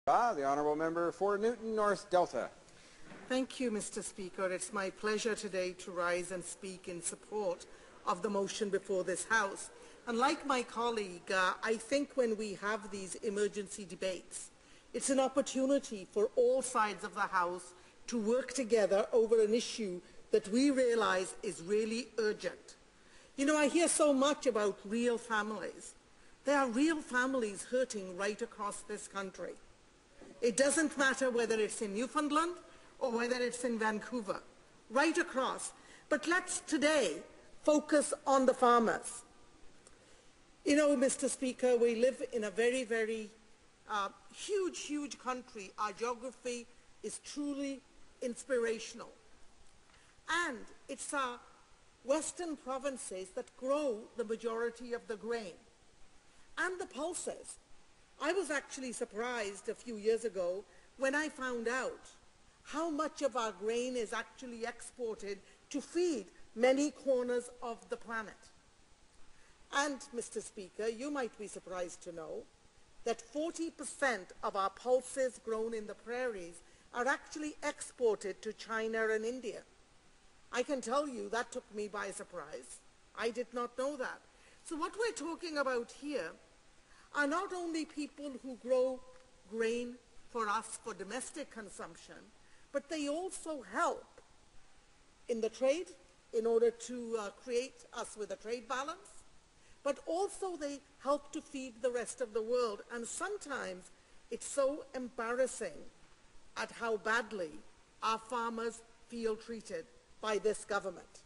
The Honourable Member for Newton North Delta. Thank you, Mr. Speaker. It's my pleasure today to rise and speak in support of the motion before this House. And like my colleague, I think when we have these emergency debates, it's an opportunity for all sides of the House to work together over an issue that we realize is really urgent. You know, I hear so much about real families. There are real families hurting right across this country. It doesn't matter whether it's in Newfoundland or whether it's in Vancouver, right across. But let's today focus on the farmers. You know, Mr. Speaker, we live in a very, very huge country. Our geography is truly inspirational. And it's our western provinces that grow the majority of the grain and the pulses. I was actually surprised a few years ago when I found out how much of our grain is actually exported to feed many corners of the planet. And, Mr. Speaker, you might be surprised to know that 40% of our pulses grown in the prairies are actually exported to China and India. I can tell you that took me by surprise. I did not know that. So what we're talking about here are not only people who grow grain for us for domestic consumption, but they also help in the trade in order to create us with a trade balance, but also they help to feed the rest of the world. And sometimes it's so embarrassing at how badly our farmers feel treated by this government.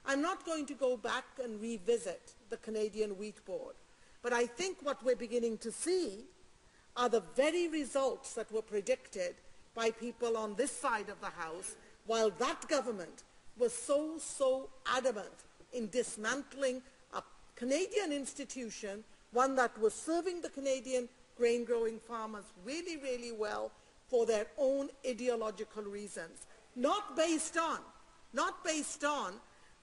I'm not going to go back and revisit the Canadian Wheat Board, but I think what we're beginning to see are the very results that were predicted by people on this side of the House, while that government was so adamant in dismantling a Canadian institution, one that was serving the Canadian grain-growing farmers really, really well for their own ideological reasons, not based on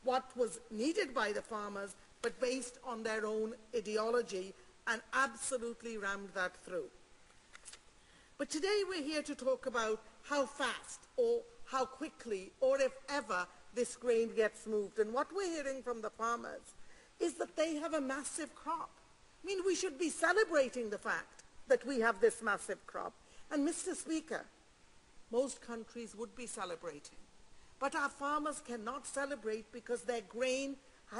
what was needed by the farmers, but based on their own ideology, and absolutely rammed that through. But today we're here to talk about how fast or how quickly or if ever this grain gets moved. And what we're hearing from the farmers is that they have a massive crop. I mean, we should be celebrating the fact that we have this massive crop. And Mr. Speaker, most countries would be celebrating. But our farmers cannot celebrate because their grain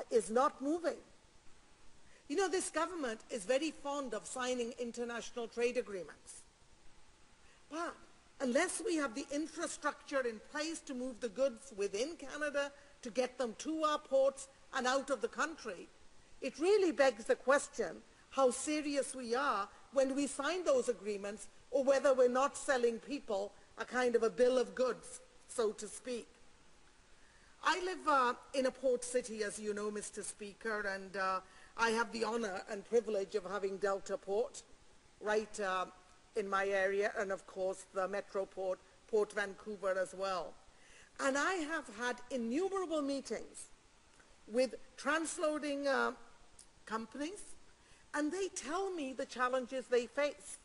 is not moving. You know, this government is very fond of signing international trade agreements. But unless we have the infrastructure in place to move the goods within Canada, to get them to our ports and out of the country, it really begs the question how serious we are when we sign those agreements, or whether we're not selling people a kind of a bill of goods, so to speak. I live in a port city, as you know, Mr. Speaker, and I have the honor and privilege of having Delta Port right in my area, and of course the Metro Port, Port Vancouver as well. And I have had innumerable meetings with transloading companies, and they tell me the challenges they face.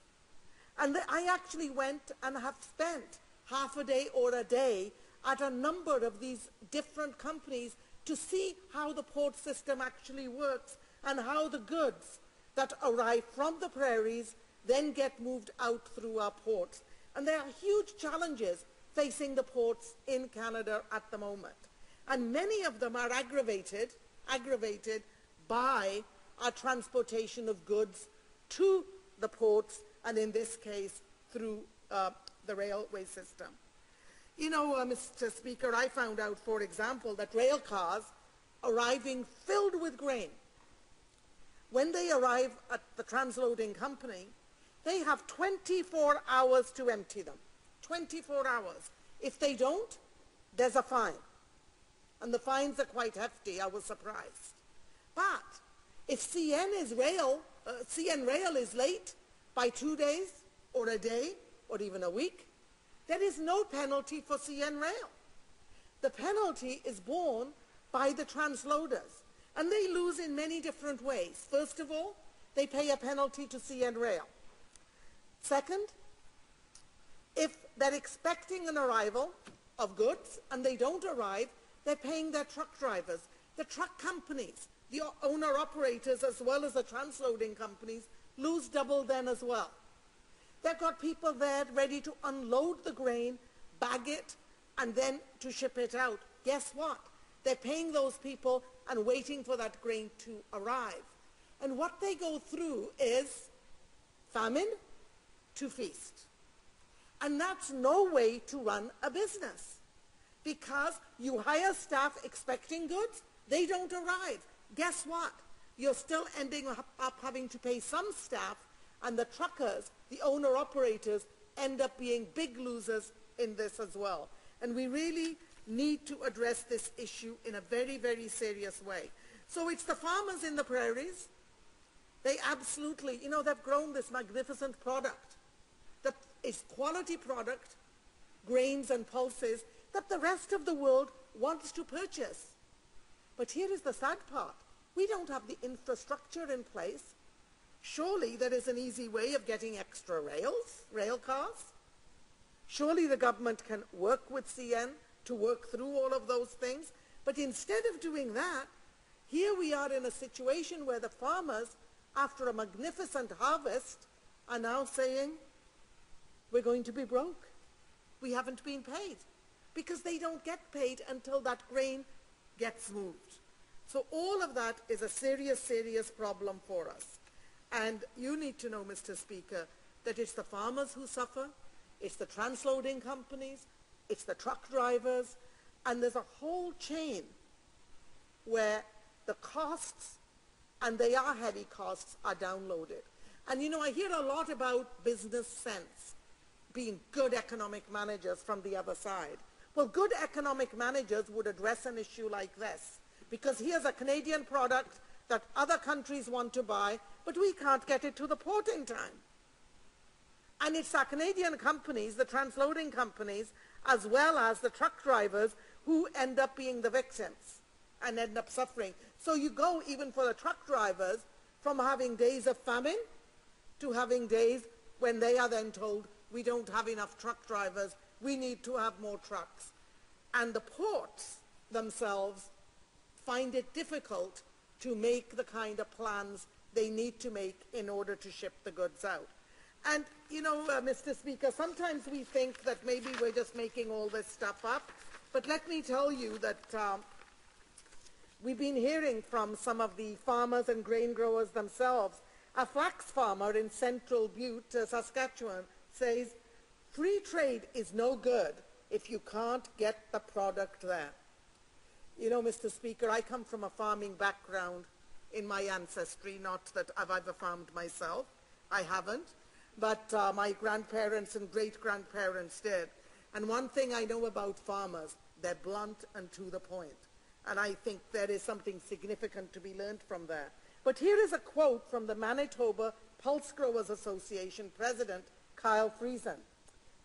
And I actually went and have spent half a day or a day at a number of these different companies to see how the port system actually works and how the goods that arrive from the prairies then get moved out through our ports. And there are huge challenges facing the ports in Canada at the moment. And many of them are aggravated by our transportation of goods to the ports, and in this case, through the railway system. You know, Mr. Speaker, I found out, for example, that rail cars arriving filled with grain, when they arrive at the transloading company, they have 24 hours to empty them. 24 hours. If they don't, there's a fine. And the fines are quite hefty. I was surprised. But if CN Rail is late by 2 days or a day or even a week, there is no penalty for CN Rail. The penalty is borne by the transloaders, and they lose in many different ways. First of all, they pay a penalty to CN Rail. Second, If they're expecting an arrival of goods and they don't arrive, they're paying their truck drivers. The truck companies, the owner-operators as well as the transloading companies lose double then as well. They've got people there ready to unload the grain, bag it, and then to ship it out. Guess what? They're paying those people and waiting for that grain to arrive. And what they go through is famine to feast. And that's no way to run a business, because you hire staff expecting goods, they don't arrive. Guess what? You're still ending up having to pay some staff, and the truckers, the owner-operators, end up being big losers in this as well. And we really need to address this issue in a very, very serious way. So it's the farmers in the prairies. They absolutely, they've grown this magnificent product that is quality product, grains and pulses, that the rest of the world wants to purchase. But here is the sad part. We don't have the infrastructure in place. Surely there is an easy way of getting extra rail cars. Surely the government can work with CN to work through all of those things. But instead of doing that, here we are in a situation where the farmers, after a magnificent harvest, are now saying, we're going to be broke. We haven't been paid. Because they don't get paid until that grain gets moved. So all of that is a serious, serious problem for us. And you need to know, Mr. Speaker, that it's the farmers who suffer, it's the transloading companies, it's the truck drivers, and there's a whole chain where the costs, and they are heavy costs, are downloaded. And I hear a lot about business sense, being good economic managers from the other side. Well, good economic managers would address an issue like this, because here's a Canadian product that other countries want to buy, but we can't get it to the port in time. And it's our Canadian companies, the transloading companies, as well as the truck drivers, who end up being the victims and end up suffering. So you go, even for the truck drivers, from having days of famine to having days when they are then told, we don't have enough truck drivers, we need to have more trucks. And the ports themselves find it difficult to make the kind of plans they need to make in order to ship the goods out. And, Mr. Speaker, sometimes we think that maybe we're just making all this stuff up, but let me tell you that we've been hearing from some of the farmers and grain growers themselves. A flax farmer in Central Butte, Saskatchewan, says, free trade is no good if you can't get the product there. Mr. Speaker, I come from a farming background in my ancestry, not that I've ever farmed myself. I haven't. But my grandparents and great-grandparents did. And one thing I know about farmers, they're blunt and to the point. And I think there is something significant to be learned from there. But here is a quote from the Manitoba Pulse Growers Association President, Kyle Friesen.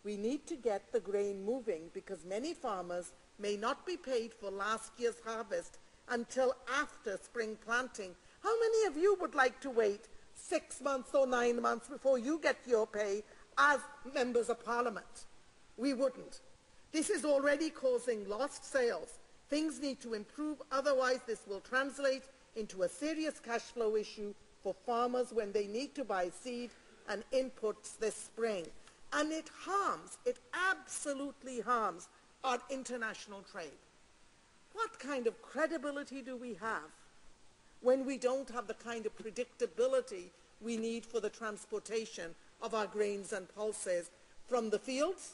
We need to get the grain moving because many farmers may not be paid for last year's harvest until after spring planting. How many of you would like to wait 6 months or 9 months before you get your pay as members of Parliament? We wouldn't. This is already causing lost sales. Things need to improve, otherwise this will translate into a serious cash flow issue for farmers when they need to buy seed and inputs this spring. And it absolutely harms our international trade. What kind of credibility do we have when we don't have the kind of predictability we need for the transportation of our grains and pulses from the fields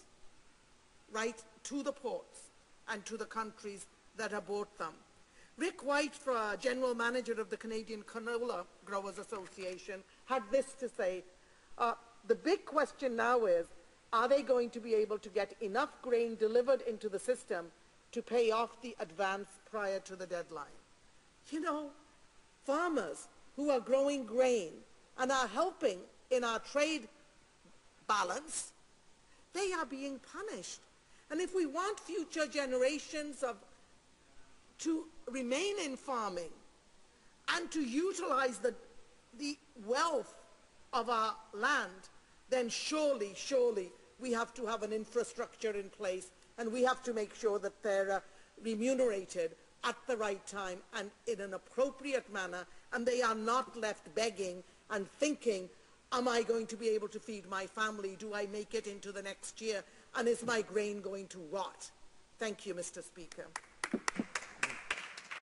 right to the ports and to the countries that have bought them? Rick White, General Manager of the Canadian Canola Growers Association, had this to say, the big question now is, are they going to be able to get enough grain delivered into the system to pay off the advance prior to the deadline? Farmers who are growing grain and are helping in our trade balance, they are being punished. And if we want future generations to remain in farming and to utilize the wealth of our land, then surely we have to have an infrastructure in place, and we have to make sure that they're remunerated at the right time and in an appropriate manner, and they are not left begging and thinking, am I going to be able to feed my family? Do I make it into the next year? And is my grain going to rot? Thank you, Mr. Speaker.